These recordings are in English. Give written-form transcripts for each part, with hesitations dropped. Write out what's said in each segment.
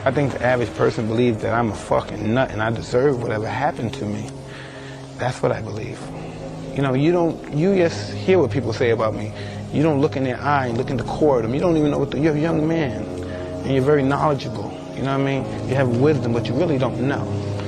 I think the average person believes that I'm a fucking nut and I deserve whatever happened to me. That's what I believe. You know, you just hear what people say about me. You don't look in their eye and look in the core of them. You don't even know you're a young man and you're very knowledgeable. You know what I mean? You have wisdom, but you really don't know.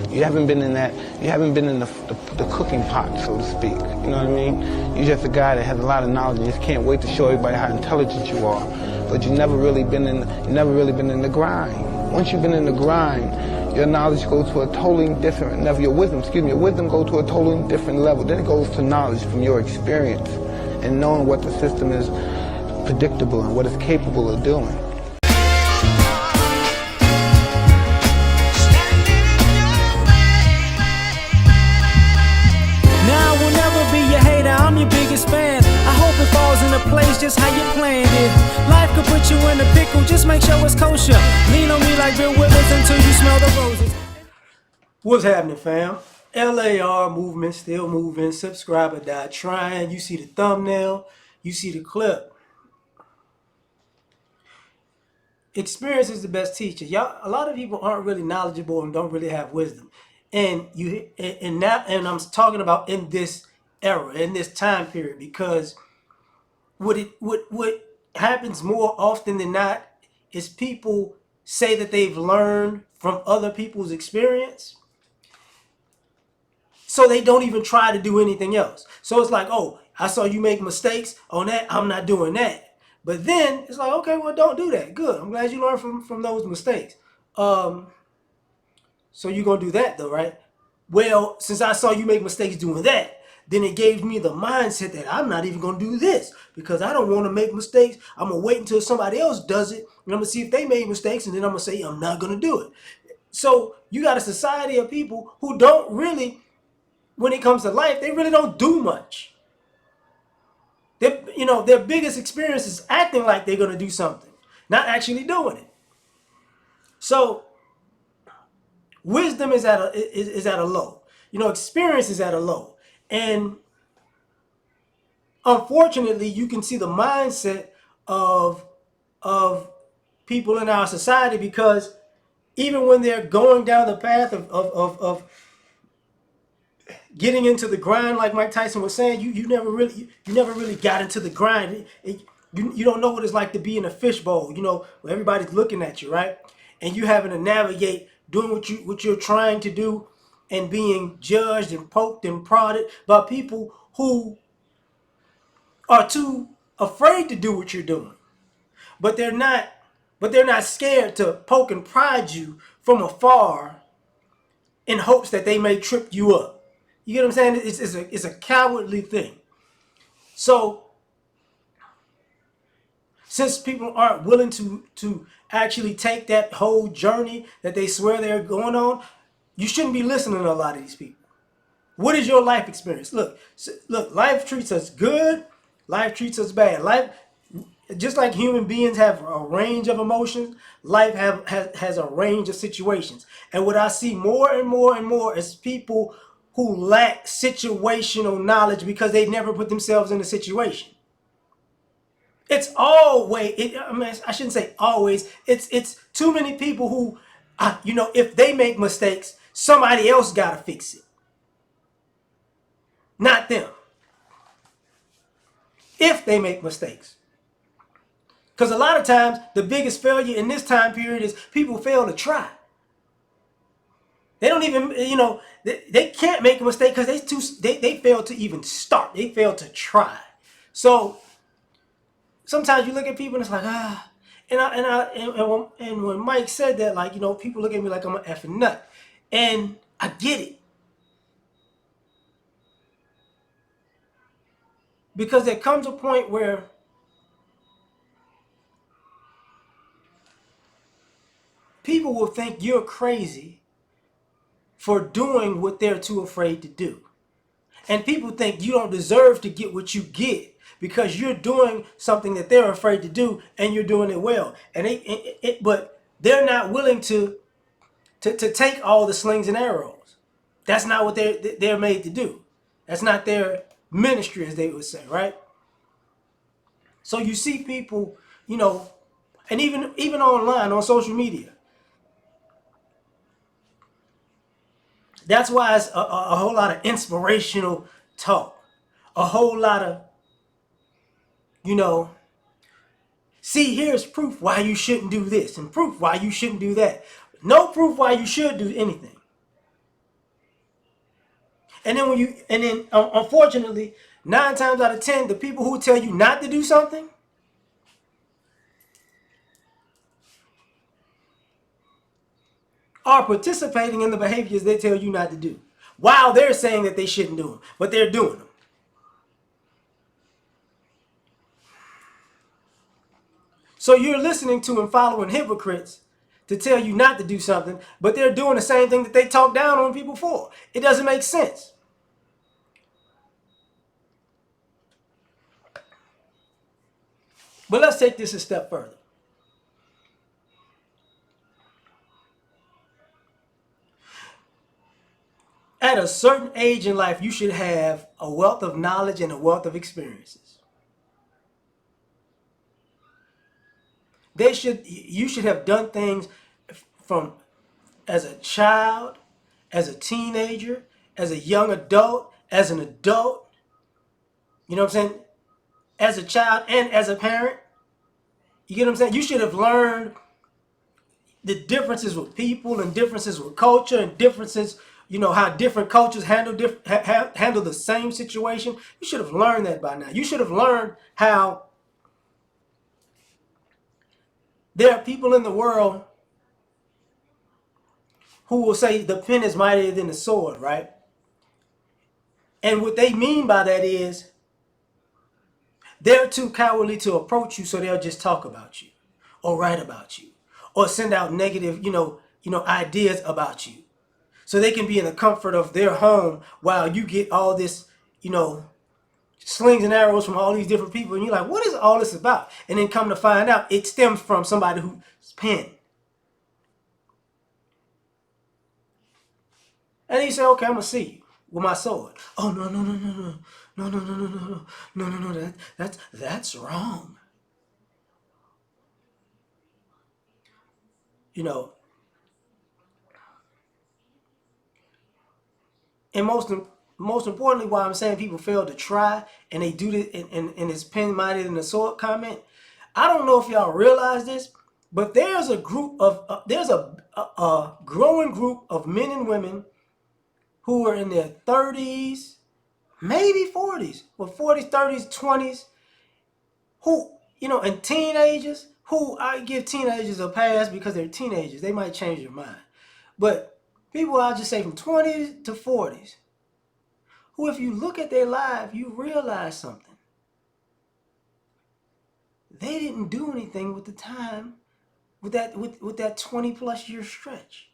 You haven't been in the cooking pot, so to speak. You know what I mean? You're just a guy that has a lot of knowledge and just can't wait to show everybody how intelligent you are. But you've never really been in the grind. Once you've been in the grind, your knowledge goes to a totally different level. Your wisdom goes to a totally different level. Then it goes to knowledge from your experience and knowing what the system is predictable and what it's capable of doing. I'm your biggest fan. I hope it falls into place just how you planned it. Life could put you in a pickle, just make sure it's kosher. Lean on me like Bill Withers until you smell the roses. What's happening, fam? L.A.R. movement, still moving. Subscriber died trying. You see the thumbnail, you see the clip. Experience is the best teacher. Y'all, a lot of people aren't really knowledgeable and don't really have wisdom. And I'm talking about in this era, in this time period, because what happens more often than not is people say that they've learned from other people's experience, so they don't even try to do anything else. So it's like, oh, I saw you make mistakes on that, I'm not doing that. But then it's like, okay, well, don't do that. Good, I'm glad you learned from those mistakes. So you're gonna do that though, right? Well, since I saw you make mistakes doing that, then it gave me the mindset that I'm not even going to do this because I don't want to make mistakes. I'm going to wait until somebody else does it, and I'm going to see if they made mistakes, and then I'm going to say I'm not going to do it. So you got a society of people who don't really, when it comes to life, they really don't do much. Their biggest experience is acting like they're going to do something, not actually doing it. So wisdom is at a low. Experience is at a low. And unfortunately, you can see the mindset of people in our society, because even when they're going down the path of getting into the grind, like Mike Tyson was saying, you never really got into the grind. You don't know what it's like to be in a fishbowl, where everybody's looking at you, right? And you having to navigate doing what you're trying to do, and being judged and poked and prodded by people who are too afraid to do what you're doing. But they're not scared to poke and prod you from afar in hopes that they may trip you up. You get what I'm saying? It's a cowardly thing. So since people aren't willing to actually take that whole journey that they swear they're going on, you shouldn't be listening to a lot of these people. What is your life experience? Look, life treats us good. Life treats us bad. Life, just like human beings have a range of emotions, life has a range of situations. And what I see more and more and more is people who lack situational knowledge because they never put themselves in a situation. It's always, I shouldn't say always, it's too many people who, if they make mistakes, somebody else got to fix it. Not them. If they make mistakes. Because a lot of times, the biggest failure in this time period is people fail to try. They don't even, they can't make a mistake because they fail to even start. They fail to try. So sometimes you look at people and it's like, and when Mike said that, like, people look at me like I'm an effing nut. And I get it. Because there comes a point where people will think you're crazy for doing what they're too afraid to do. And people think you don't deserve to get what you get because you're doing something that they're afraid to do and you're doing it well. But they're not willing to take all the slings and arrows. That's not what they're made to do. That's not their ministry, as they would say, right? So you see people, and even online on social media, That's why it's a whole lot of inspirational talk, a whole lot of, you know, see, here's proof why you shouldn't do this and proof why you shouldn't do that. No proof why you should do anything. Unfortunately, 9 times out of 10, the people who tell you not to do something are participating in the behaviors they tell you not to do, while they're saying that they shouldn't do them, but they're doing them. So you're listening to and following hypocrites to tell you not to do something, but they're doing the same thing that they talk down on people for. It doesn't make sense. But let's take this a step further. At a certain age in life, you should have a wealth of knowledge and a wealth of experiences. You should have done things from as a child, as a teenager, as a young adult, as an adult. You know what I'm saying? As a child and as a parent. You get what I'm saying? You should have learned the differences with people and differences with culture and differences, how different cultures handle the same situation. You should have learned that by now. You should have learned how there are people in the world who will say the pen is mightier than the sword, right? And what they mean by that is they're too cowardly to approach you, so they'll just talk about you or write about you or send out negative, ideas about you. So they can be in the comfort of their home while you get all this, slings and arrows from all these different people. And you're like, what is all this about? And then come to find out, it stems from somebody who's pen. And he said, okay, I'm going to see you with my sword. Oh, no, no, no, no, no. No, no, no, no, no, no, no, no, that's wrong. You know, and most importantly, why I'm saying people fail to try and they do this in this pen minded in the sword comment. I don't know if y'all realize this, but there's a group of there's a growing group of men and women who are in their 30s, maybe 40s, well 40s, 30s, 20s, who and teenagers who I give teenagers a pass because they're teenagers. They might change their mind, but people I'll just say from 20s to 40s who, if you look at their life, you realize something. They didn't do anything with the time, with that 20+ year stretch.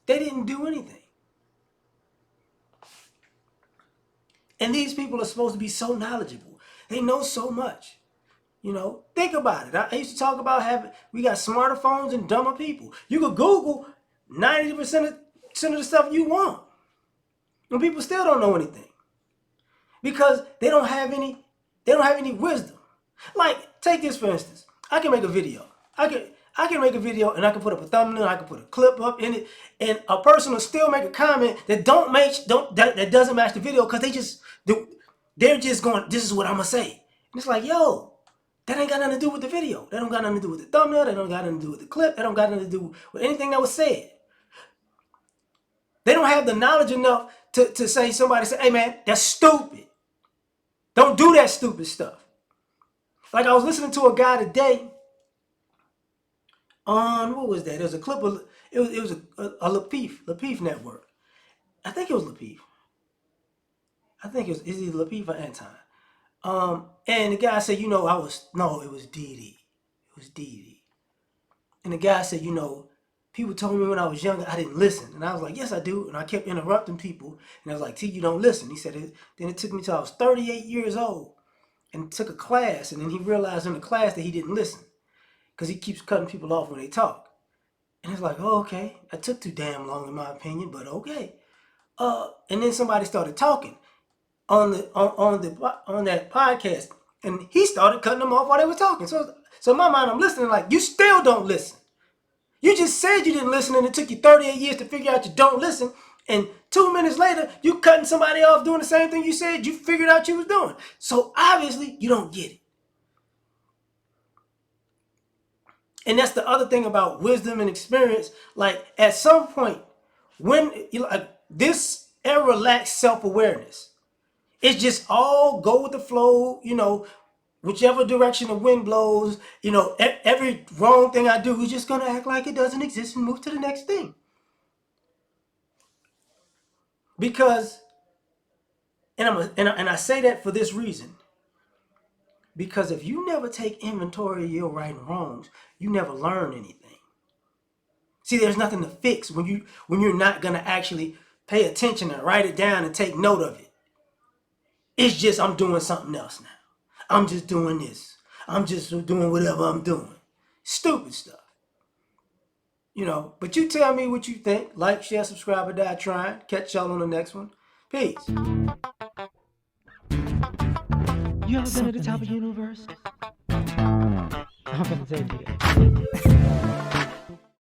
They didn't do anything. And these people are supposed to be so knowledgeable. They know so much. Think about it. I used to talk about we got smarter phones and dumber people. You could Google 90% of the stuff you want. And people still don't know anything. Because they don't have any wisdom. Like, take this for instance. I can make a video. I can make a video and I can put up a thumbnail, I can put a clip up in it, and a person will still make a comment that that doesn't match the video because they're just going, this is what I'm gonna say. And it's like, yo, that ain't got nothing to do with the video. That don't got nothing to do with the thumbnail, that don't got nothing to do with the clip, that don't got nothing to do with anything that was said. They don't have the knowledge enough to say, somebody say, hey man, that's stupid. Don't do that stupid stuff. Like I was listening to a guy today on, what was that? It was a clip of, it was a Lapeef network. I think it was Lapeef. I think is either Lapeef or Anton. And the guy said, it was Didi. It was Didi. And the guy said, people told me when I was younger I didn't listen. And I was like, yes, I do. And I kept interrupting people. And I was like, T, you don't listen. He said, then it took me till I was 38 years old and took a class. And then he realized in the class that he didn't listen because he keeps cutting people off when they talk. And it's like, oh, okay. That took too damn long in my opinion, but okay. And then somebody started talking on that podcast, and he started cutting them off while they were talking. So in my mind, I'm listening like, you still don't listen. You just said you didn't listen and it took you 38 years to figure out you don't listen. And 2 minutes later, you cutting somebody off doing the same thing you said you figured out you was doing. So obviously, you don't get it. And that's the other thing about wisdom and experience. Like at some point, when this era lacks self-awareness, it's just all go with the flow, whichever direction the wind blows, every wrong thing I do is just gonna act like it doesn't exist and move to the next thing. Because, and I say that for this reason. Because if you never take inventory of your right and wrongs, you never learn anything. See, there's nothing to fix when you're not gonna actually pay attention and write it down and take note of it. It's just I'm doing something else now. I'm just doing this. I'm just doing whatever I'm doing. Stupid stuff. But you tell me what you think. Like, share, subscribe, or die trying. Catch y'all on the next one. Peace. You ever been at the top of the universe? I'm gonna take you.